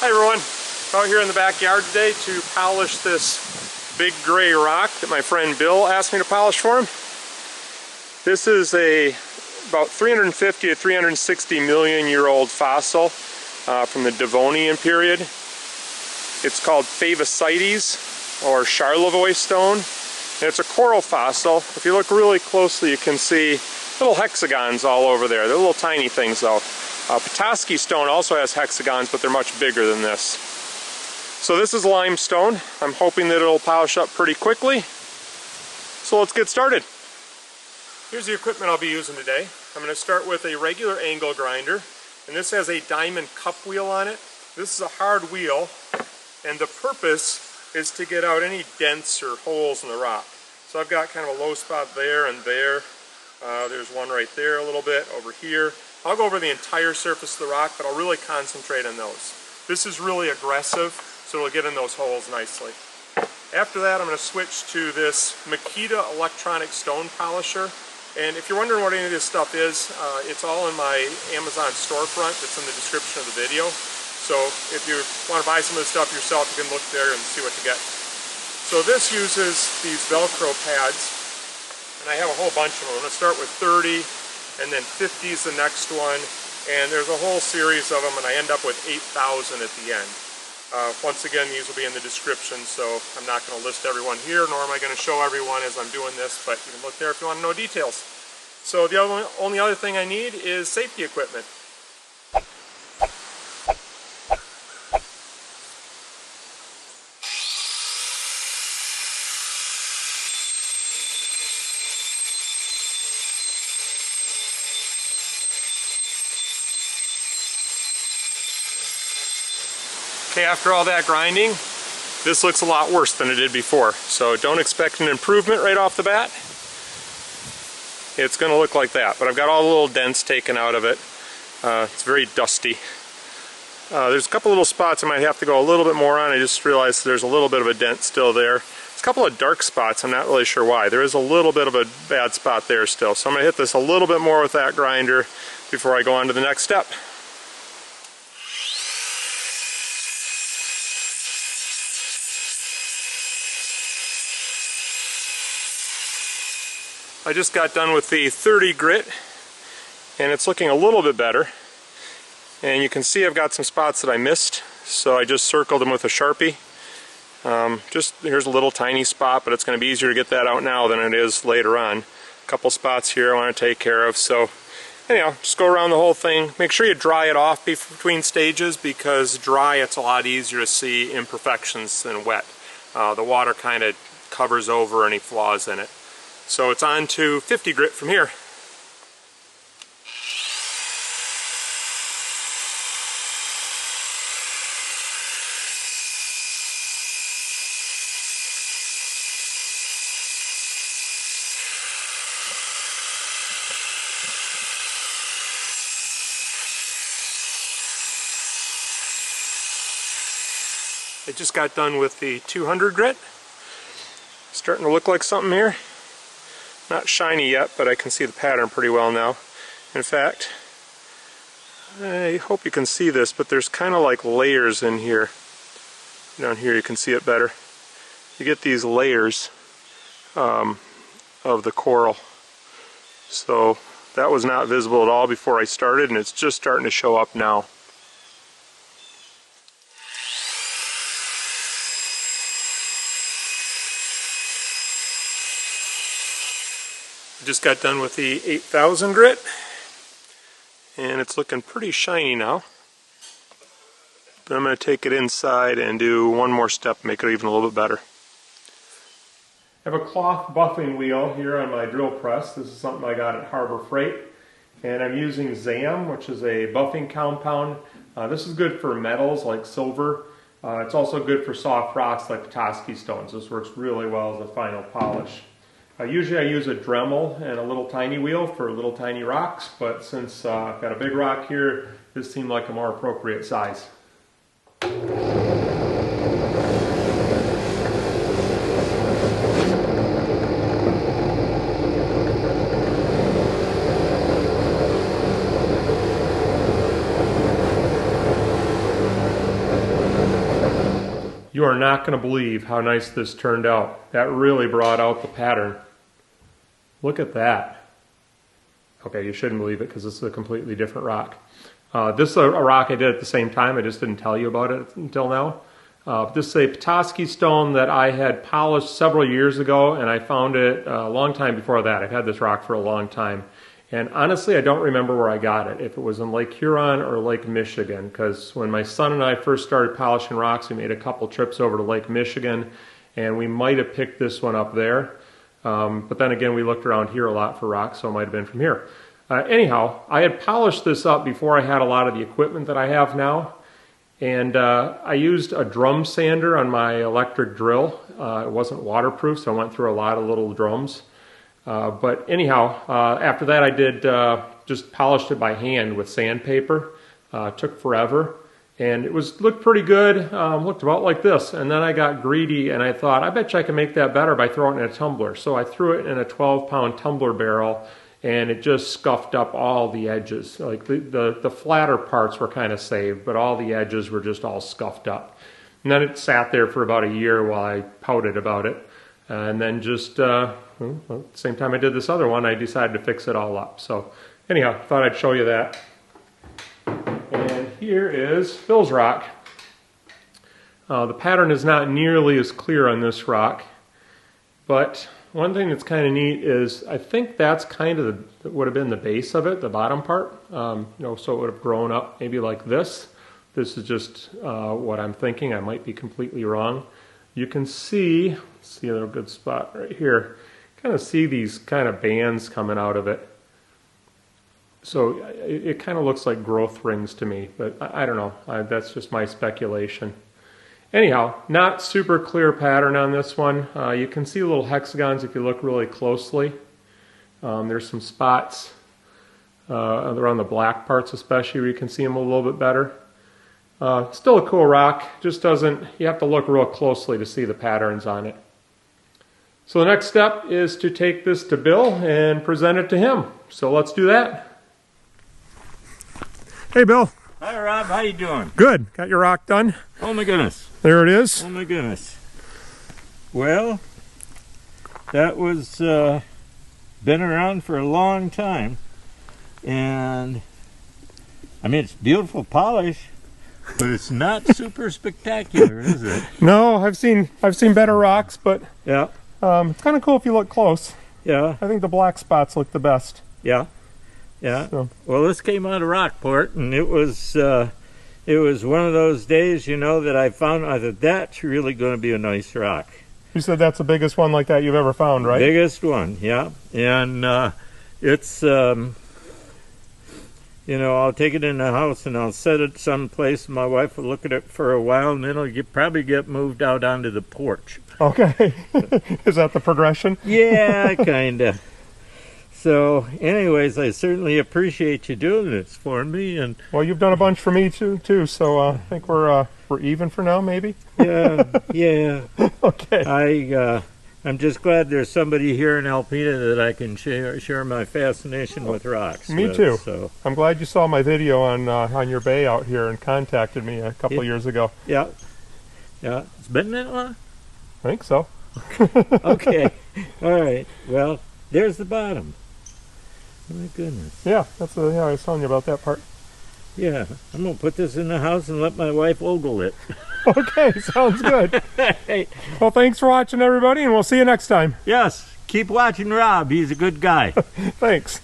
Hi everyone, out here in the backyard today to polish this big gray rock that my friend Bill asked me to polish for him. This is about 350 to 360 million year old fossil from the Devonian period. It's called Petoskey or Charlevoix stone, and it's a coral fossil. If you look really closely, you can see little hexagons all over there. They're little tiny things though. Petoskey stone also has hexagons, but they're much bigger than this. So this is limestone. I'm hoping that it'll polish up pretty quickly. So let's get started. Here's the equipment I'll be using today. I'm going to start with a regular angle grinder, and this has a diamond cup wheel on it. This is a hard wheel, and the purpose is to get out any dents or holes in the rock. So I've got kind of a low spot there and there. There's one right there a little bit, over here. I'll go over the entire surface of the rock, but I'll really concentrate on those. This is really aggressive, so it'll get in those holes nicely. After that, I'm going to switch to this Makita electronic stone polisher. And if you're wondering what any of this stuff is, it's all in my Amazon storefront. It's in the description of the video. So if you want to buy some of this stuff yourself, you can look there and see what you get. So this uses these Velcro pads, and I have a whole bunch of them. I'm going to start with 30, and then 50 is the next one, and there's a whole series of them, and I end up with 8,000 at the end. Once again, these will be in the description, so I'm not going to list everyone here, nor am I going to show everyone as I'm doing this, but you can look there if you want to know details. So the only other thing I need is safety equipment. Okay, after all that grinding, this looks a lot worse than it did before. So don't expect an improvement right off the bat. It's going to look like that, but I've got all the little dents taken out of it. It's very dusty. There's a couple little spots I might have to go a little bit more on. I just realized there's a little bit of a dent still there. There's a couple of dark spots, I'm not really sure why. There is a little bit of a bad spot there still. So I'm going to hit this a little bit more with that grinder before I go on to the next step. I just got done with the 30 grit, and it's looking a little bit better. And you can see I've got some spots that I missed, so I just circled them with a Sharpie. Here's a little tiny spot, but it's going to be easier to get that out now than it is later on. A couple spots here I want to take care of. So anyhow, just go around the whole thing. Make sure you dry it off between stages, because dry it's a lot easier to see imperfections than wet. The water kind of covers over any flaws in it. So it's on to 50 grit from here. I just got done with the 200 grit. Starting to look like something here. Not shiny yet, but I can see the pattern pretty well now. In fact, I hope you can see this, but there's kind of like layers in here. Down here you can see it better. You get these layers of the coral. So that was not visible at all before I started, and it's just starting to show up now. Just got done with the 8,000 grit, and it's looking pretty shiny now. But I'm going to take it inside and do one more step, make it even a little bit better. I have a cloth buffing wheel here on my drill press. This is something I got at Harbor Freight, and I'm using ZAM, which is a buffing compound. This is good for metals like silver. It's also good for soft rocks like Petoskey stones. This works really well as a final polish. Usually I use a Dremel and a little tiny wheel for little tiny rocks, but since I've got a big rock here, this seemed like a more appropriate size. You are not going to believe how nice this turned out. That really brought out the pattern. Look at that. Okay, you shouldn't believe it because this is a completely different rock. This is a rock I did at the same time. I just didn't tell you about it until now. This is a Petoskey Stone that I had polished several years ago, and I found it a long time before that. I've had this rock for a long time. And honestly, I don't remember where I got it, if it was in Lake Huron or Lake Michigan, because when my son and I first started polishing rocks, we made a couple trips over to Lake Michigan, and we might have picked this one up there. But then again, we looked around here a lot for rocks, so it might have been from here. Anyhow, I had polished this up before I had a lot of the equipment that I have now. And I used a drum sander on my electric drill. It wasn't waterproof, so I went through a lot of little drums. But anyhow, after that I did just polished it by hand with sandpaper. Took forever. And it looked pretty good, looked about like this. And then I got greedy and I thought, I bet you I can make that better by throwing it in a tumbler. So I threw it in a 12-pound tumbler barrel, and it just scuffed up all the edges. Like the flatter parts were kind of saved, but all the edges were just all scuffed up. And then it sat there for about a year while I pouted about it. And then just, well, at the same time I did this other one, I decided to fix it all up. So anyhow, thought I'd show you that. And here is Bill's rock. The pattern is not nearly as clear on this rock, but one thing that's kind of neat is I think that's kind of would have been the base of it, the bottom part. You know, so it would have grown up maybe like this. This is just what I'm thinking. I might be completely wrong. You can see a little good spot right here. Kind of see these kind of bands coming out of it. So it kind of looks like growth rings to me, but I don't know. That's just my speculation. Anyhow, not super clear pattern on this one. You can see little hexagons if you look really closely. There's some spots around the black parts especially where you can see them a little bit better. Still a cool rock, just doesn't, you have to look real closely to see the patterns on it. So the next step is to take this to Bill and present it to him. So let's do that. Hey Bill. Hi Rob, how you doing? Good. Got your rock done? Oh my goodness. There it is. Oh my goodness. Well, that was been around for a long time, and I mean it's beautiful polish, but it's not super spectacular, is it? No, I've seen better rocks, but yeah, it's kind of cool if you look close. Yeah. I think the black spots look the best. Yeah. Yeah. So. Well, this came out of Rockport, and it was one of those days, you know, that I found I thought that's really going to be a nice rock. You said that's the biggest one like that you've ever found, right? Biggest one, yeah. And it's, you know, I'll take it in the house and I'll set it someplace. My wife will look at it for a while, and then it'll probably get moved out onto the porch. Okay. Is that the progression? Yeah, kind of. So, anyways, I certainly appreciate you doing this for me. And well, you've done a bunch for me too. So I think we're even for now, maybe. Yeah, yeah. Okay. I'm just glad there's somebody here in Alpena that I can share my fascination with rocks. Me too. So I'm glad you saw my video on your bay out here and contacted me a couple of years ago. Yeah, yeah. It's been that long? I think so. Okay. All right. Well, there's the bottom. Oh my goodness. Yeah, yeah, I was telling you about that part. Yeah, I'm going to put this in the house and let my wife ogle it. Okay, sounds good. Hey. Well, thanks for watching, everybody, and we'll see you next time. Yes, keep watching Rob. He's a good guy. Thanks.